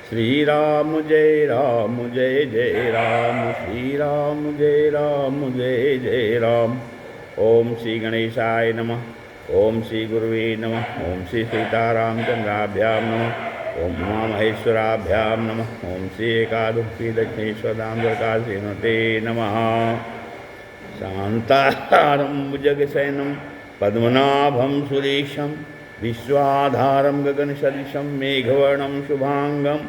श्री राम जय जय राम, श्री राम जय जय राम। ओम श्री गणेशाय नमः, ओम श्री गुरुवे नमः, ओम श्री सीतारामचंद्राभ्यां नमः, ओम उमा महेश्वराभ्यां नमः, ओम श्री एकादशी दक्षिणेश्वरांध्रकाशीनते नमः। शान्ताकारं भुजगशयनं पद्मनाभं सुरेशं विश्वाधारं गगनसदृशं मेघवर्णं शुभांगं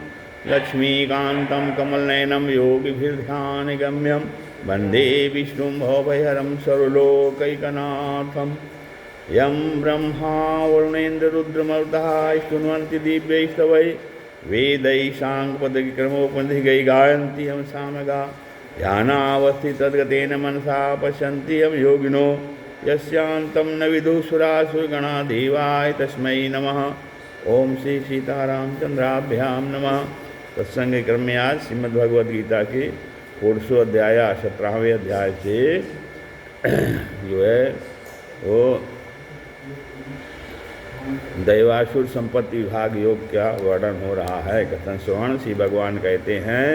लक्ष्मीकान्तं कमलनयनं योगिभिर्ध्यानगम्यं वन्दे विष्णुं भवभयहरं सर्वलोकैकनाथं। यं ब्रह्मा वरुणेन्द्ररुद्रमरुतः स्तुवन्ति दिव्यैस्तवैः वेदैः साङ्गपदक्रमोपनिषदैः गायन्ति यं सामगाः। ध्यानावस्थितद्गतेन मनसा पश्यन्ति यं योगिनो यस्यान्तं न विदुः सुरासुरगणा देवाय तस्मै नमः। ओम श्री सीतारामचंद्राभ्यां नमः। सत्संग क्रम में आज श्रीमद्भगवद्गीता के 400 अध्याय 17वें अध्याय से जो है वो दैवासुर संपत्ति विभाग योग का वर्णन हो रहा है। कथन श्रवण श्री भगवान कहते हैं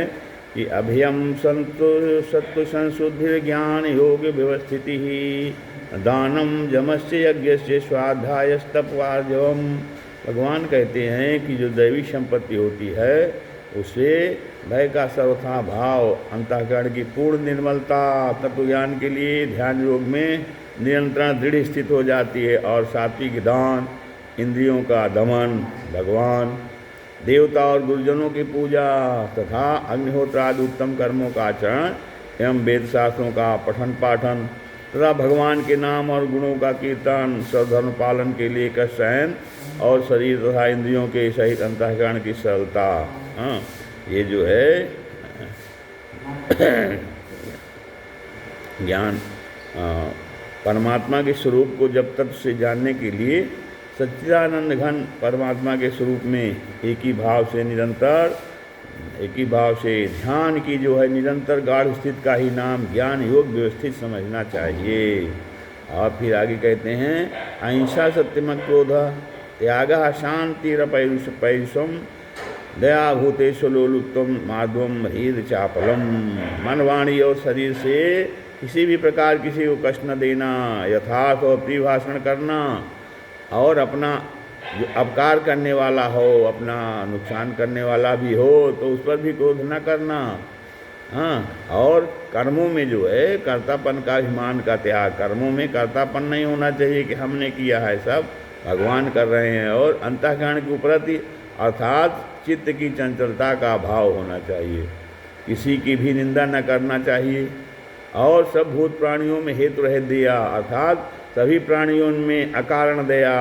कि अभयम सत्तु संशुद्धि ज्ञान योग व्यवस्थिति दानम जमस्य यज्ञस्य स्वाध्यायस्तपवार्जवम। भगवान कहते हैं कि जो दैवी संपत्ति होती है उसे भय का सर्वथा भाव, अंतःकरण की पूर्ण निर्मलता, तत्व ज्ञान के लिए ध्यान योग में नियंत्रण दृढ़ स्थित हो जाती है, और सात्विक दान, इंद्रियों का दमन, भगवान देवता और गुरुजनों की पूजा तथा अग्निहोत्र आदि उत्तम कर्मों का आचरण एवं वेद शास्त्रों का पठन पाठन तथा भगवान के नाम और गुणों का कीर्तन, स्वधर्म पालन के लिए कष्ट सहन और शरीर तथा इंद्रियों के सहित अंतःकरण की सरलता, ये जो है ज्ञान परमात्मा के स्वरूप को जब तत्व से जानने के लिए सच्चिदानंद घन परमात्मा के स्वरूप में एक ही भाव से निरंतर, एक ही भाव से ध्यान की जो है निरंतर गाढ़ स्थित का ही नाम ज्ञान योग व्यवस्थित समझना चाहिए। और फिर आगे कहते हैं अहिंसा सत्यम क्रोध त्याग शांतिरपैरुषम दया भूतेषु लोलुप्तम माधवम ह्रीद चापलम। मन वाणी और शरीर से किसी भी प्रकार किसी को कष्ट न देना, यथार्थ और प्रिय भाषण करना, और अपना जो अपकार करने वाला हो, अपना नुकसान करने वाला भी हो तो उस पर भी क्रोध न करना। और कर्मों में जो है कर्तापन का अभिमान का त्याग, कर्मों में कर्तापन नहीं होना चाहिए कि हमने किया है, सब भगवान कर रहे हैं। और अंतःकरण के प्रति अर्थात चित्त की चंचलता का भाव होना चाहिए, किसी की भी निंदा न करना चाहिए, और सब भूत प्राणियों में हेतु रहित दया अर्थात सभी प्राणियों में अकारण दया,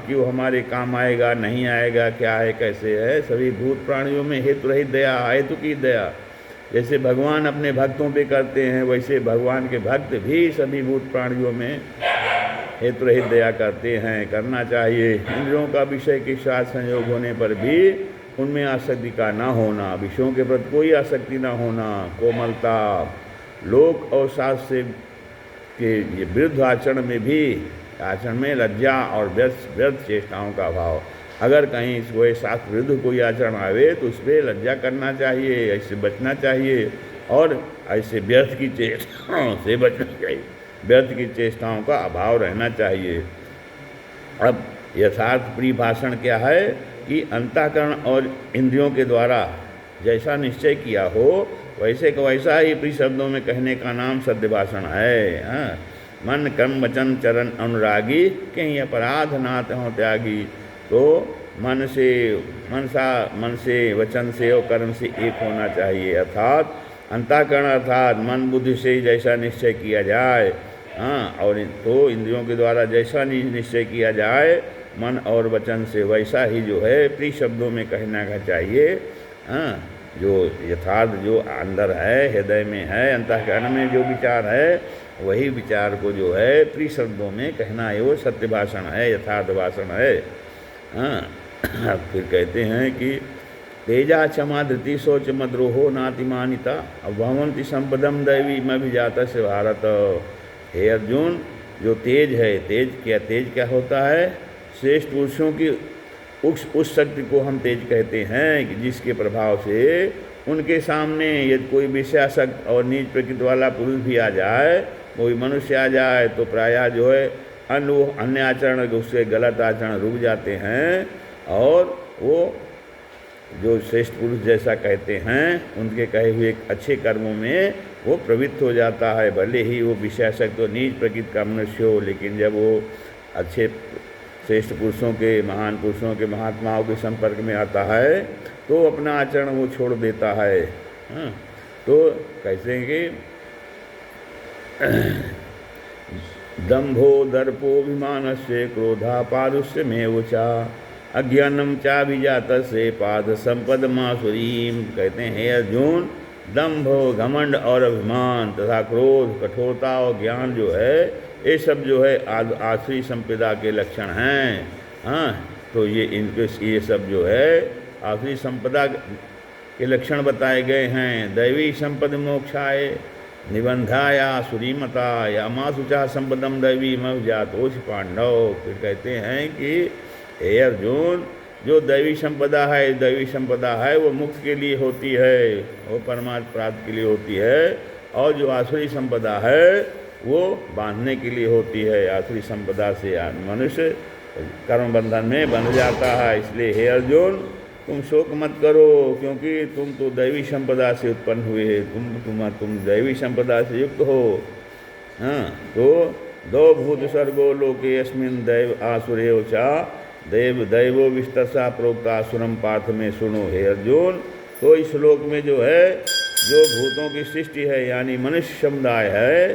कि वो हमारे काम आएगा नहीं आएगा, क्या है कैसे है, सभी भूत प्राणियों में हेतु रहित दया, हेतु की दया। जैसे भगवान अपने भक्तों पे करते हैं वैसे भगवान के भक्त भी सभी भूत प्राणियों में हेतु रहित दया करते हैं, करना चाहिए। इंद्रियों का विषय के साथ संयोग होने पर भी उनमें आसक्ति का ना होना, विषयों के प्रति कोई आसक्ति ना होना, कोमलता, लोक और शास्त्र के ये विरुद्ध आचरण में भी, आचरण में लज्जा और व्यर्थ चेष्टाओं का भाव। अगर कहीं कोई शास्त्र विरुद्ध कोई आचरण आवे तो उस पर लज्जा करना चाहिए, ऐसे बचना चाहिए, और ऐसे व्यर्थ की चेष्टाओं से बचना चाहिए, व्यर्थ की चेष्टाओं का अभाव रहना चाहिए। अब यथार्थ प्रिय भाषण क्या है कि अंतःकरण और इंद्रियों के द्वारा जैसा निश्चय किया हो वैसे का वैसा ही प्रिय शब्दों में कहने का नाम सत्य भाषण है। मन कर्म वचन चरण अनुरागी कहीं अपराध नाथ हों त्यागी। तो मन से वचन से और कर्म से एक होना चाहिए, अर्थात अंतःकरण अर्थात मन बुद्धि से जैसा निश्चय किया जाए, और तो इंद्रियों के द्वारा जैसा निश्चय किया जाए मन और वचन से वैसा ही जो है प्रिय शब्दों में कहना का चाहिए। जो यथार्थ जो अंदर है, हृदय में है, अंतःकरण में जो विचार है वही विचार को जो है प्रिय शब्दों में कहना है, वो सत्य भाषण है, यथार्थ भाषण है। फिर कहते हैं कि तेजा क्षमा धृति शौच मद्रोहो नातिमानिता भवंति संपदम दैवी में भी जाता से भारत। हे अर्जुन, जो तेज है, तेज क्या होता है? श्रेष्ठ पुरुषों की उस शक्ति को हम तेज कहते हैं कि जिसके प्रभाव से उनके सामने यदि कोई विषयासक्त और नीच प्रकृति वाला पुरुष भी आ जाए, कोई मनुष्य आ जाए, तो प्रायः जो है अन्य आचरण, उसके गलत आचरण रुक जाते हैं और वो जो श्रेष्ठ पुरुष जैसा कहते हैं उनके कहे हुए अच्छे कर्मों में वो प्रवृत्त हो जाता है। भले ही वो विषयासक्त तो नीच प्रकृति का मनुष्य हो, लेकिन जब वो अच्छे श्रेष्ठ पुरुषों के, महान पुरुषों के, महात्माओं के संपर्क में आता है तो अपना आचरण वो छोड़ देता है। हाँ, तो कैसे कि दंभो दर्पोभिमानस्य क्रोधा पारुष्यमेव चा अज्ञानम चाभिजातस्य पाद संपदमासुरीम। कहते हैं हे अर्जुन, दंभ, घमंड और अभिमान तथा क्रोध, कठोरता और ज्ञान जो है, ये सब जो है आसुरी संपदा के लक्षण हैं। हाँ, तो ये सब जो है आसुरी संपदा के लक्षण बताए गए हैं। दैवी संपद मोक्षाय निबंधाया सुरीमता या मासुचा संपदम दैवी मवजातोष पांडव। फिर कहते हैं कि हे अर्जुन, जो दैवी संपदा है वो मुक्त के लिए होती है, वो परमार्थ प्राप्त के लिए होती है, और जो आसुरी संपदा है वो बांधने के लिए होती है। आसुरी संपदा से मनुष्य कर्म बंधन में बंध जाता है। इसलिए हे अर्जुन, तुम शोक मत करो, क्योंकि तुम तो दैवी संपदा से उत्पन्न हुए, तुम दैवी संपदा से युक्त हो। हाँ, तो दो भूत सर्गो लोके अस्मिन् दैव आसुरेव चा दैवो विस्तसा प्रोक्ता सुरम पार्थ में सुनो। हे अर्जुन, तो इस श्लोक में जो है जो भूतों की सृष्टि है यानी मनुष्य समुदाय है,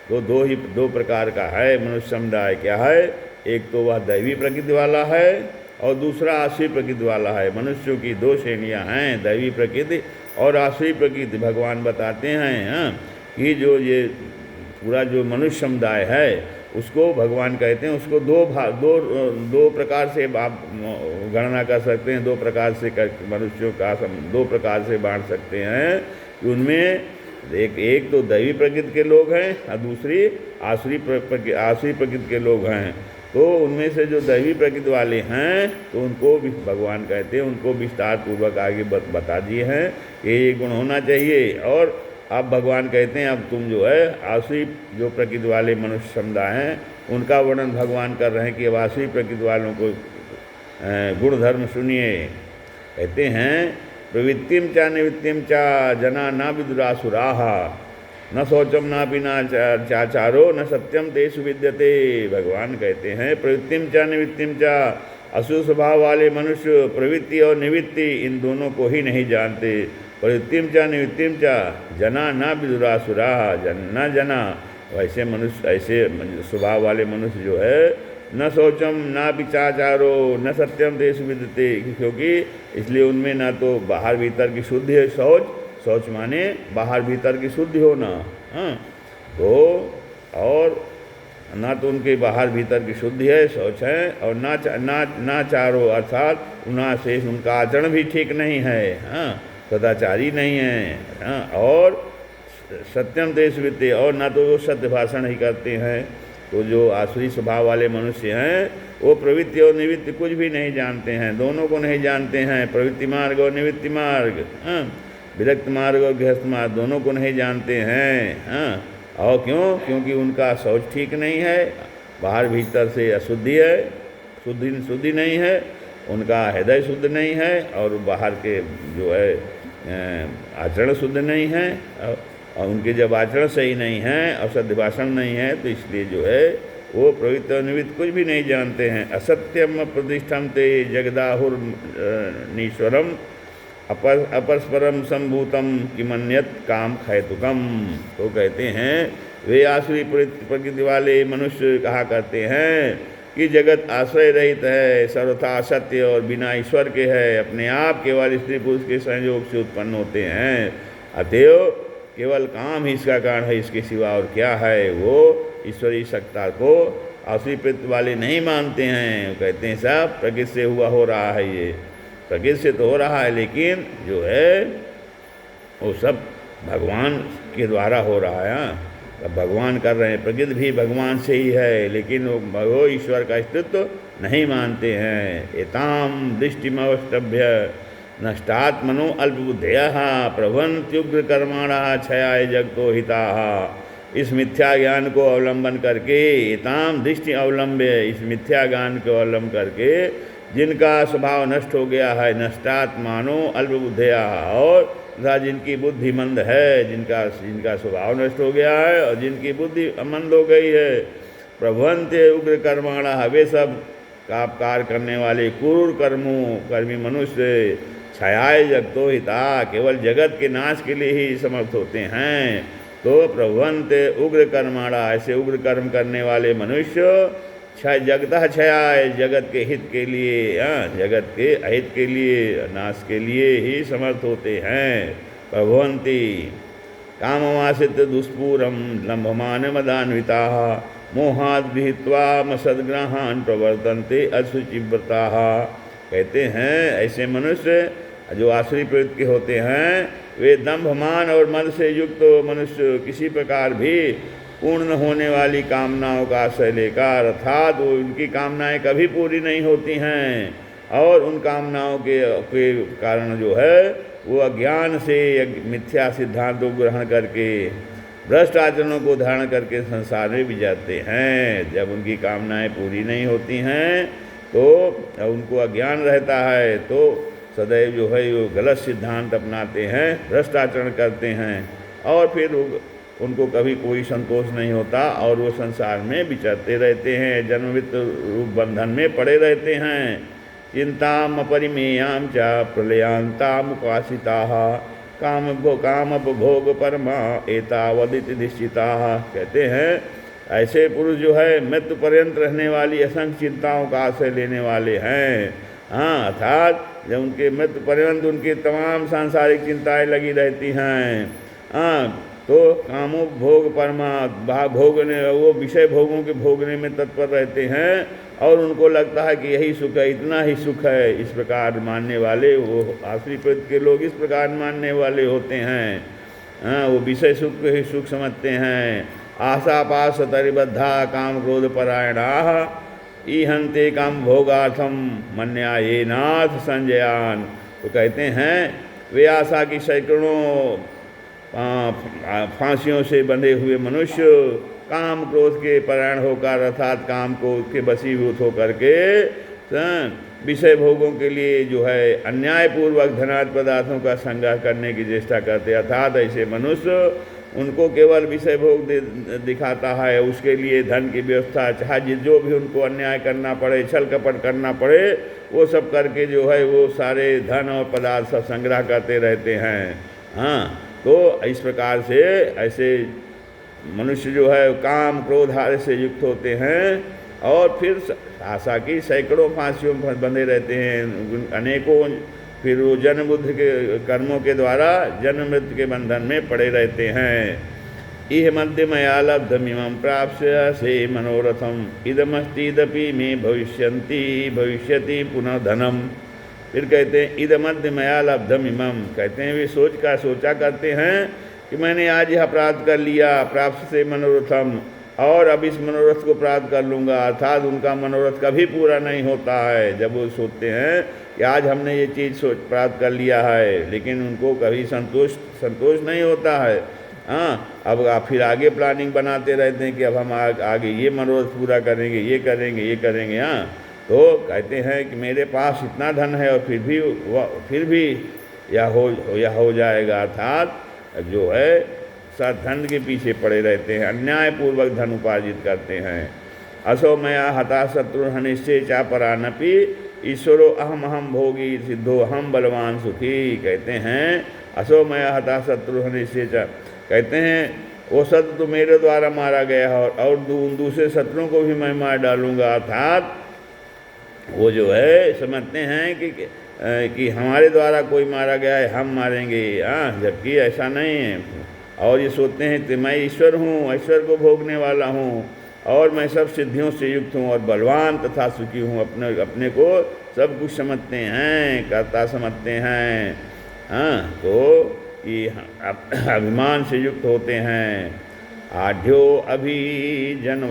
तो दो प्रकार का है मनुष्य समुदाय। क्या है? एक तो वह दैवी प्रकृति वाला है और दूसरा आसुरी प्रकृति वाला है। मनुष्यों की दो श्रेणियां हैं, दैवी प्रकृति और आसुरी प्रकृति। भगवान बताते हैं हाँ, कि जो ये पूरा जो मनुष्य समुदाय है उसको भगवान कहते हैं, उसको दो प्रकार से आप गणना कर सकते हैं, दो प्रकार से मनुष्यों का दो प्रकार से बांट सकते हैं कि उनमें एक तो दैवी प्रकृति के लोग हैं और दूसरी आसुरी प्रकृति के लोग हैं। तो उनमें से जो दैवी प्रकृति वाले हैं तो उनको भी भगवान कहते हैं, उनको विस्तार पूर्वक आगे बता दिए हैं कि ये गुण होना चाहिए। और अब भगवान कहते हैं अब तुम जो है आसुरी जो प्रकृति वाले मनुष्य समुदाय हैं उनका वर्णन भगवान कर रहे हैं कि अब आसुरी प्रकृति वालों को गुण धर्म सुनिए। कहते हैं प्रवृत्तिम चा निवृत्तिम चा जना ना विदुरासुराः न शौचम ना पिना चाचारो न सत्यम तेषु विद्यते। भगवान कहते हैं प्रवृत्तिम चा निवृत्तिम चा, असुर स्वभाव वाले मनुष्य प्रवृत्ति और निवृत्ति इन दोनों को ही नहीं जानते। प्रवृत्तिम चा निवृत्तिम चा जना ना विदुरासुराः, जना वैसे मनुष्य, ऐसे स्वभाव वाले मनुष्य जो है न शौचम ना पिचाचारो न सत्यम तेषु विद्यते, क्योंकि इसलिए उनमें ना तो बाहर भीतर की शुद्धि है। शौच माने बाहर भीतर की शुद्धि होना। हाँ, तो और ना तो उनके बाहर भीतर की शुद्धि है, शौच है, और ना चारो अर्थात उना शेष उनका आचरण भी ठीक नहीं है। हाँ, सदाचारी नहीं है। हाँ, और सत्यम तेषु विद्यते, और ना तो वो सत्य भाषण ही करते हैं। तो जो आसुरी स्वभाव वाले मनुष्य हैं वो प्रवृत्ति और निवृत्ति कुछ भी नहीं जानते हैं, दोनों को नहीं जानते हैं। प्रवृत्ति मार्ग और निवृत्ति मार्ग, हाँ, विरक्त मार्ग और गृहस्थ मार्ग दोनों को नहीं जानते हैं। हाँ, और क्यों? क्योंकि उनका शौच ठीक नहीं है, बाहर भीतर से अशुद्धि है, शुद्धि नहीं है, उनका हृदय शुद्ध नहीं है, और बाहर के जो है आचरण शुद्ध नहीं है। और उनके जब आचरण सही नहीं है और सत्य भाषण नहीं है तो इसलिए जो है वो प्रवृत्ति और निवृत्ति कुछ भी नहीं जानते हैं। असत्यम प्रतिष्ठम ते जगदाहुर नीश्वरम अपरस्परम संभूतम किमन्यत काम खैतुकम। तो कहते हैं वे आसुरी प्रकृति वाले मनुष्य कहा करते हैं कि जगत आश्रय रहित है, सर्वथा असत्य और बिना ईश्वर के है, अपने आप केवल स्त्री पुरुष के संयोग से उत्पन्न होते हैं, अतएव केवल काम ही इसका कारण है, इसके सिवा और क्या है। वो ईश्वरीय सत्ता को आसुरी प्रकृति वाले नहीं मानते हैं। कहते हैं सब प्रकृति से हो रहा है, ये प्रकृति से तो हो रहा है, लेकिन जो है वो सब भगवान के द्वारा हो रहा है। अब भगवान कर रहे हैं, प्रकृति भी भगवान से ही है, लेकिन वो ईश्वर का अस्तित्व नहीं मानते हैं। एताम दृष्टिमवष्टभ्य नष्टात्मनो अल्पबुद्धयः प्रभवन्त्युग्र कर्माणः क्षयाय जगतो हिताः। इस मिथ्या ज्ञान को अवलंबन करके, एताम दृष्टि अवलंब्य, इस मिथ्या ज्ञान को अवलंबन करके जिनका स्वभाव नष्ट हो गया है, नष्टात्मानो अल्पबुद्धया, और तथा जिनकी बुद्धि मंद है, जिनका स्वभाव नष्ट हो गया है और जिनकी बुद्धि मंद हो गई है, प्रभवन्ते उग्र कर्माणा, वे सब कार्य करने वाले क्रूर कर्मी मनुष्य छायाए जगतो हिता, केवल जगत के नाश के लिए ही समर्थ होते हैं। तो प्रभवन्ते उग्र कर्माणा, ऐसे उग्र कर्म करने वाले मनुष्य जगतः छयाय, जगत के हित के लिए, जगत के अहित के लिए, नाश के लिए ही समर्थ होते हैं। प्रभवन्ति कामवासित दुष्पूरम लंभमान मदान्विताः मोहाद विहित्वा मसद्ग्रहान् प्रवर्तन्ते अशुचिव्रताः। कहते हैं ऐसे मनुष्य जो आसुरी प्रवृत्ति के होते हैं, वे दंभमान और मद से युक्त मनुष्य किसी प्रकार भी पूर्ण न होने वाली कामनाओं का आश्रय लेकर, अर्थात वो उनकी कामनाएं कभी पूरी नहीं होती हैं, और उन कामनाओं के कारण जो है वो अज्ञान से मिथ्या सिद्धांत को ग्रहण करके भ्रष्ट आचरणों को धारण करके संसार में भी जाते हैं। जब उनकी कामनाएं पूरी नहीं होती हैं तो उनको अज्ञान रहता है, तो सदैव जो है वो गलत सिद्धांत अपनाते हैं, भ्रष्ट आचरण करते हैं, और फिर उनको कभी कोई संतोष नहीं होता और वो संसार में विचरते रहते हैं, जन्मवित रूप बंधन में पड़े रहते हैं। चिंताम अपरिमेयाम च प्रलयांताम उपासिताः कामोपभोग परमा एतावदिति निश्चिताः। कहते हैं ऐसे पुरुष जो है मृत्यु पर्यंत रहने वाली असंख्य चिंताओं का आश्रय लेने वाले हैं। अर्थात जब उनके मृत्यु पर्यंत उनकी तमाम सांसारिक चिंताएं लगी रहती हैं, तो कामोपभोग परमा भोगने, वो विषय भोगों के भोगने में तत्पर रहते हैं, और उनको लगता है कि यही सुख है, इतना ही सुख है। इस प्रकार मानने वाले, वो आसुरी प्रवृत्ति के लोग इस प्रकार मानने वाले होते हैं। वो विषय सुख को ही सुख समझते हैं। आशा पाश तरिबद्धा काम क्रोध परायणाः ईहन्ते काम भोगार्थम मन्यायेनाथ संजयान। तो कहते हैं वे आशा की सैकड़ों फांसियों से बंधे हुए मनुष्य काम क्रोध के परायण होकर, अर्थात काम को के वशीभूत होकर के विषय भोगों के लिए जो है अन्यायपूर्वक धनाद पदार्थों का संग्रह करने की चेष्टा करते। अर्थात ऐसे मनुष्य, उनको केवल विषय भोग दिखाता है, उसके लिए धन की व्यवस्था, चाहे जो भी उनको अन्याय करना पड़े, छल कपट करना पड़े, वो सब करके जो है वो सारे धन और पदार्थ सब संग्रह करते रहते हैं। तो इस प्रकार से ऐसे मनुष्य जो है काम क्रोध आदि से युक्त होते हैं, और फिर आशा की सैकड़ों फांसियों में बंधे रहते हैं, अनेकों, फिर वो जन्म बुद्धि के कर्मों के द्वारा जन्म मृत्यु के बंधन में पड़े रहते हैं। इह मध्य मया लब्धमिमं प्राप्स्य से मनोरथम इदमस्तीदपि में भविष्यति पुनः धनम। फिर कहते हैं इद मध्य मया लब्धमिमं, कहते हैं वे सोचा करते हैं कि मैंने आज यह प्राप्त कर लिया, प्राप्त से मनोरथम, और अब इस मनोरथ को प्राप्त कर लूँगा। अर्थात उनका मनोरथ कभी पूरा नहीं होता है। जब वो सोचते हैं कि आज हमने ये चीज़ प्राप्त कर लिया है, लेकिन उनको कभी संतोष नहीं होता है। अब फिर आगे प्लानिंग बनाते रहते हैं कि अब हम आगे ये मनोरथ पूरा करेंगे, ये करेंगे। तो कहते हैं कि मेरे पास इतना धन है और फिर भी यह हो जाएगा। अर्थात जो है धन के पीछे पड़े रहते हैं, अन्यायपूर्वक धन उपार्जित करते हैं। असो मया हता शत्रु हनिश्चय चा परानपि ईश्वरो अहम भोगी सिद्धो हम बलवान सुखी। कहते हैं असो मया हता शत्रु हनिश्चय चा, कहते हैं वो शत्रु तो मेरे द्वारा मारा गया है, और दूसरे शत्रुओं को भी मैं मार डालूंगा। अर्थात वो जो है समझते हैं कि हमारे द्वारा कोई मारा गया है, हम मारेंगे, जबकि ऐसा नहीं है। और ये सोचते हैं कि मैं ईश्वर हूँ, ईश्वर को भोगने वाला हूँ, और मैं सब सिद्धियों से युक्त हूँ और बलवान तथा सुखी हूँ। अपने को सब कुछ समझते हैं, कर्ता समझते हैं। तो ये अभिमान से युक्त होते हैं। आढ्यो अभिजनवानस्मि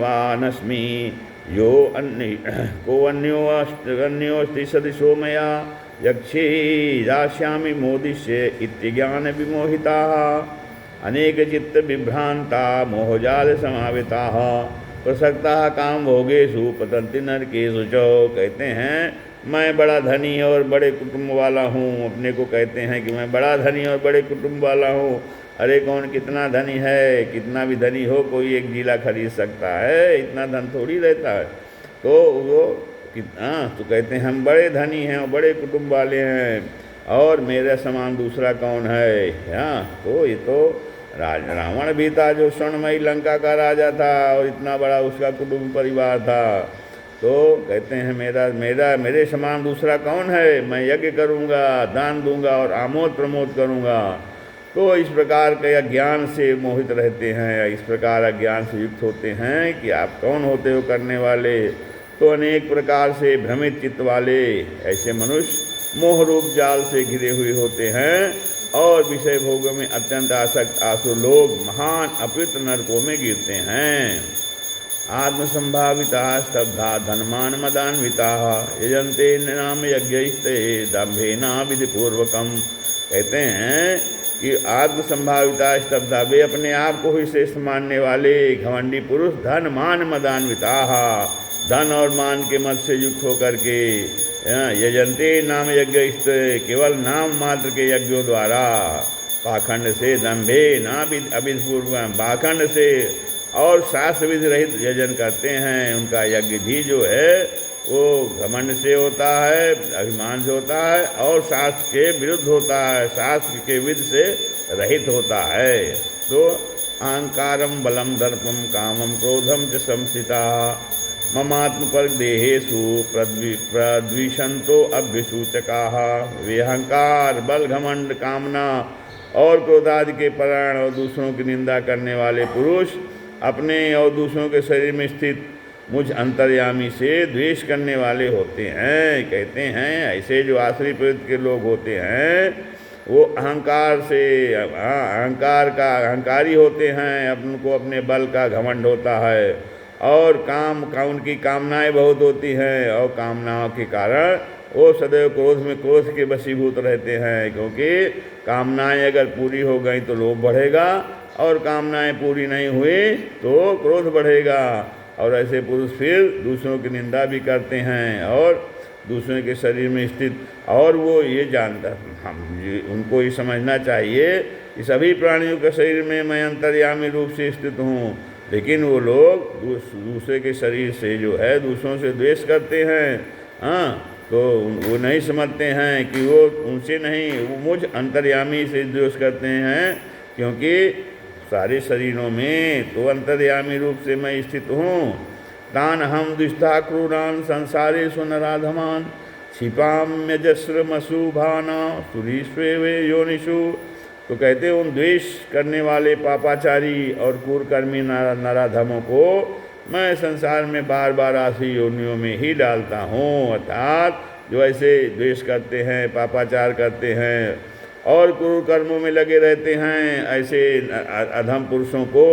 यो को अन्योस्ति सदृशो मया यक्षे दास्यामि मोदिष्य इत्यज्ञान विमोहिताः अनेक चित्त विभ्रांता मोहजाल समाविताः प्रसक्ताः काम भोगेषु पतन्ति नरकेषु च। कहते हैं मैं बड़ा धनी और बड़े कुटुंब वाला हूँ, अपने को कहते हैं कि मैं बड़ा धनी और बड़े कुटुंब वाला हूँ। अरे कौन कितना धनी है, कितना भी धनी हो कोई एक जिला खरीद सकता है, इतना धन थोड़ी रहता है। तो वो कितना तो कहते हैं हम बड़े धनी हैं और बड़े कुटुंब वाले हैं, और मेरे समान दूसरा कौन है। हाँ, तो ये तो रावण भी था जो स्वर्णमयी लंका का राजा था और इतना बड़ा उसका कुटुंब परिवार था। तो कहते हैं मेरे समान दूसरा कौन है, मैं यज्ञ करूँगा, दान दूंगा और आमोद प्रमोद करूँगा। तो इस प्रकार के अज्ञान से मोहित रहते हैं, इस प्रकार अज्ञान से युक्त होते हैं कि आप कौन होते हो करने वाले। तो अनेक प्रकार से भ्रमित चित्त वाले ऐसे मनुष्य मोह रूप जाल से घिरे हुए होते हैं और विषय भोगों में अत्यंत आसक्त आसुर लोग महान अपवित्र नरकों में गिरते हैं। आत्मसंभाविता स्तब्धा धनमान मदान्विता यजन्ते नाम यज्ञस्ते दम्भेना विधिपूर्वकम। कहते हैं कि आत्मसंभाविता स्तब्धा, वे अपने आप को ही श्रेष्ठ मानने वाले घमंडी पुरुष धन मान मदान्विता, धन और मान के मत से युक्त होकर के यजन्ते नाम यज्ञ, केवल नाम मात्र के यज्ञों द्वारा पाखंड से दम्भे ना अविधिपूर्व, पाखंड से और शास्त्र विधि रहित यजन करते हैं। उनका यज्ञ भी जो है वो घमंड से होता है, अभिमान से होता है और शास्त्र के विरुद्ध होता है, शास्त्र के विध से रहित होता है। तो अहंकारम बलम दर्पम कामम क्रोधम च संस्थिता ममात्मपर्ग देहेषु प्रद्विषंतो अभ्युसूचकाः। वे अहंकार बल घमंड कामना और क्रोधादि के परायण और दूसरों की निंदा करने वाले पुरुष अपने और दूसरों के शरीर में स्थित मुझ अंतर्यामी से द्वेष करने वाले होते हैं। कहते हैं ऐसे जो आश्रित प्रवृत्ति के लोग होते हैं वो अहंकार से अहंकारी होते हैं, उनको अपने बल का घमंड होता है और उनकी कामनाएं बहुत होती हैं और कामनाओं के कारण वो सदैव क्रोध में क्रोध के वशीभूत रहते हैं, क्योंकि कामनाएं अगर पूरी हो गई तो लोभ बढ़ेगा और कामनाएं पूरी नहीं हुई तो क्रोध बढ़ेगा। और ऐसे पुरुष फिर दूसरों की निंदा भी करते हैं और दूसरों के शरीर में स्थित, और वो ये जानता उनको ये समझना चाहिए कि सभी प्राणियों के शरीर में मैं अंतर्यामी रूप से स्थित हूँ, लेकिन वो लोग दूसरे के शरीर से जो है दूसरों से द्वेष करते हैं। हाँ, तो वो नहीं समझते हैं कि वो उनसे नहीं, वो मुझ अंतर्यामी से द्वेष करते हैं, क्योंकि सारे शरीरों में तो अंतर्यामी रूप से मैं स्थित हूँ। तान हम दुष्टा क्रूरान संसारेषु नराधमान क्षिपाम्यजस्रमशुभाना सुरीष्वे योनिषु। तो कहते हैं उन द्वेष करने वाले पापाचारी और क्रूरकर्मी नराधमों को मैं संसार में बार बार आशी योनियों में ही डालता हूँ। अर्थात जो ऐसे द्वेष करते हैं, पापाचार करते हैं और क्रूर कर्मों में लगे रहते हैं, ऐसे अधम पुरुषों को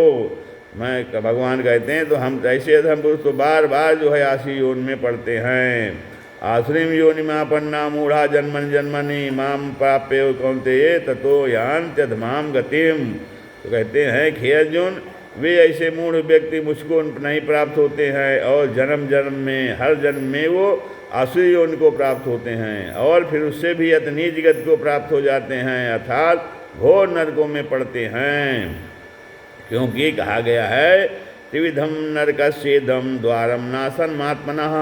मैं भगवान कहते हैं तो हम ऐसे अधम पुरुष तो बार बार जो है आशी योनि में पड़ते हैं। आश्रिम योनिमापन्ना मूढ़ा जन्मन जन्मनि माम प्राप्य कौन्तेय ततो यान्त्यधमाम गतिम। तो कहते हैं हे अर्जुन, वे ऐसे मूढ़ व्यक्ति मुझको नहीं प्राप्त होते हैं और जन्म जन्म में हर जन्म में वो आसुरी योनि को प्राप्त होते हैं और फिर उससे भी अति नीच गति को प्राप्त हो जाते हैं, अर्थात घोर नरकों में पड़ते हैं। क्योंकि कहा गया है त्रिविधम नरकस्येदं द्वारम नासन्मात्मनः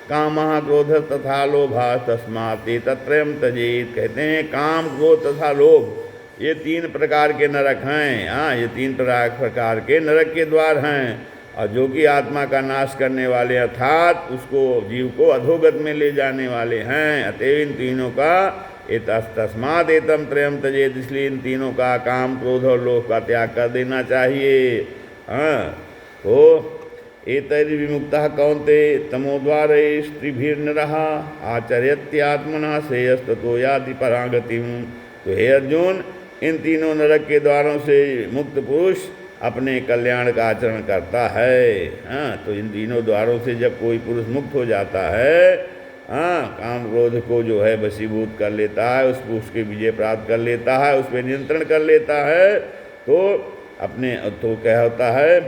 कामः क्रोध तथा लोभः तस्मात् एतत्त्रयं त्यजेत्। कहते हैं काम क्रोध तथा लोभ ये तीन प्रकार के नरक हैं। हाँ, ये तीन प्रकार के नरक के द्वार हैं और जो कि आत्मा का नाश करने वाले अर्थात उसको जीव को अधोगत में ले जाने वाले हैं। अतएव इन तीनों का तस्मात् एतम त्रयम त्यजेत्, इसलिए इन तीनों का काम क्रोध और लोभ का त्याग कर देना चाहिए। हाँ, तो एतैर्विमुक्तः कौन्तेय तमोद्वारैः स्त्रीभिर्नरः आचर्यत्यात्मना श्रेयस्ततो याति परागतिम्। तो हे अर्जुन, इन तीनों नरक के द्वारों से मुक्त पुरुष अपने कल्याण का आचरण करता है। हाँ, तो इन तीनों द्वारों से जब कोई पुरुष मुक्त हो जाता है, हाँ, काम क्रोध को जो है वशीभूत कर लेता है, उसकी विजय प्राप्त कर लेता है, उस पर नियंत्रण कर लेता है, तो क्या होता है,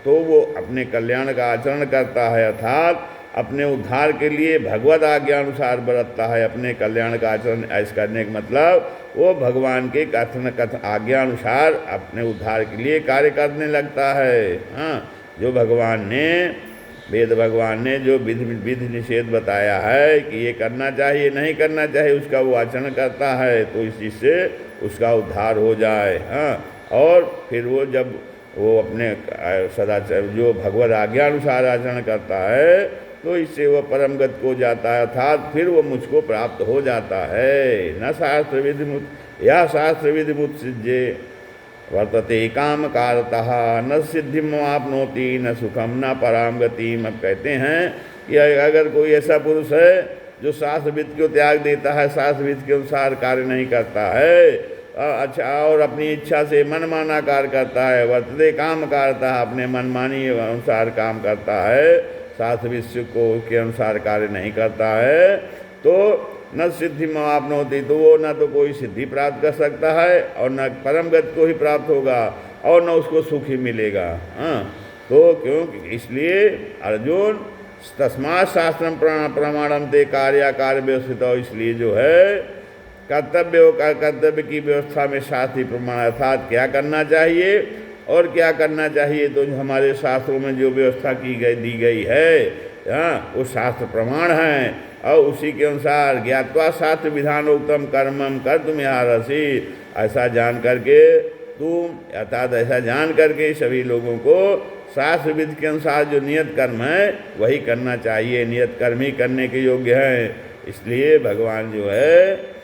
वो अपने कल्याण का आचरण करता है, अर्थात अपने उद्धार के लिए भगवत आज्ञा अनुसार बरतता है। अपने कल्याण का आचरण ऐसा करने का मतलब वो भगवान के कथन आज्ञा अनुसार अपने उद्धार के लिए कार्य करने लगता है। हाँ, जो वेद भगवान ने जो विधि निषेध बताया है कि ये करना चाहिए नहीं करना चाहिए, उसका वो आचरण करता है, तो इस चीज़ से उसका उद्धार हो जाए। हाँ, और फिर वो जब वो अपने सदाचार जो भगवत आज्ञा अनुसार आचरण करता है, तो इससे वह परम गति को जाता है, अर्थात फिर वो मुझको प्राप्त हो जाता है। न शास्त्र विधिमुत या शास्त्र विधिमुत सिद्धे वर्तते काम कारतः न सिद्धिम आपनोति न सुखम न पराम गतिम। अब कहते हैं कि अगर कोई ऐसा पुरुष है जो शास्त्र विधि को त्याग देता है, शास्त्र विधि के अनुसार कार्य नहीं करता है, अच्छा, और अपनी इच्छा से मनमाना कार्य करता है, वर्तते काम कारता है, अपने मनमानी अनुसार काम करता है, शास्त्र विधि को के अनुसार कार्य नहीं करता है, तो न सिद्धि में आपनोति, तो वो न तो कोई सिद्धि प्राप्त कर सकता है और न परम गति को ही प्राप्त होगा और न उसको सुख ही मिलेगा। हाँ, तो क्यों, इसलिए अर्जुन तस्मात् शास्त्रम प्रमाणम ते कार्य व्यवस्थित हो, इसलिए जो है कर्तव्य की व्यवस्था में शास्त्रीय प्रमाण, अर्थात क्या करना चाहिए और क्या करना चाहिए, तो हमारे शास्त्रों में जो व्यवस्था दी गई है, हाँ, वो शास्त्र प्रमाण है, और उसी के अनुसार ज्ञात्वा शास्त्र विधानोक्तम कर्मम कर तुम अर्हसि, ऐसा जान करके अर्थात ऐसा जान करके सभी लोगों को शास्त्र विधि के अनुसार जो नियत कर्म है वही करना चाहिए, नियत कर्म ही करने के योग्य हैं। इसलिए भगवान जो है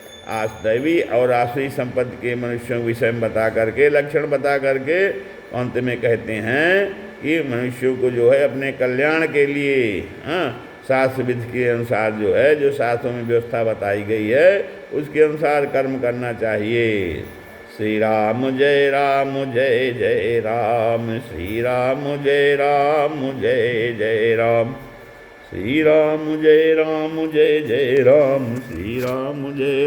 दैवी और आश्रयी संपत्ति के मनुष्यों के विषय में बता करके, लक्षण बता करके अंत में कहते हैं कि मनुष्यों को जो है अपने कल्याण के लिए, हाँ, शास्त्र विधि के अनुसार जो है, जो शास्त्रों में व्यवस्था बताई गई है, उसके अनुसार कर्म करना चाहिए। श्री राम जय जय राम, श्री राम जय जय राम, श्री राम जय जय राम, श्री राम जय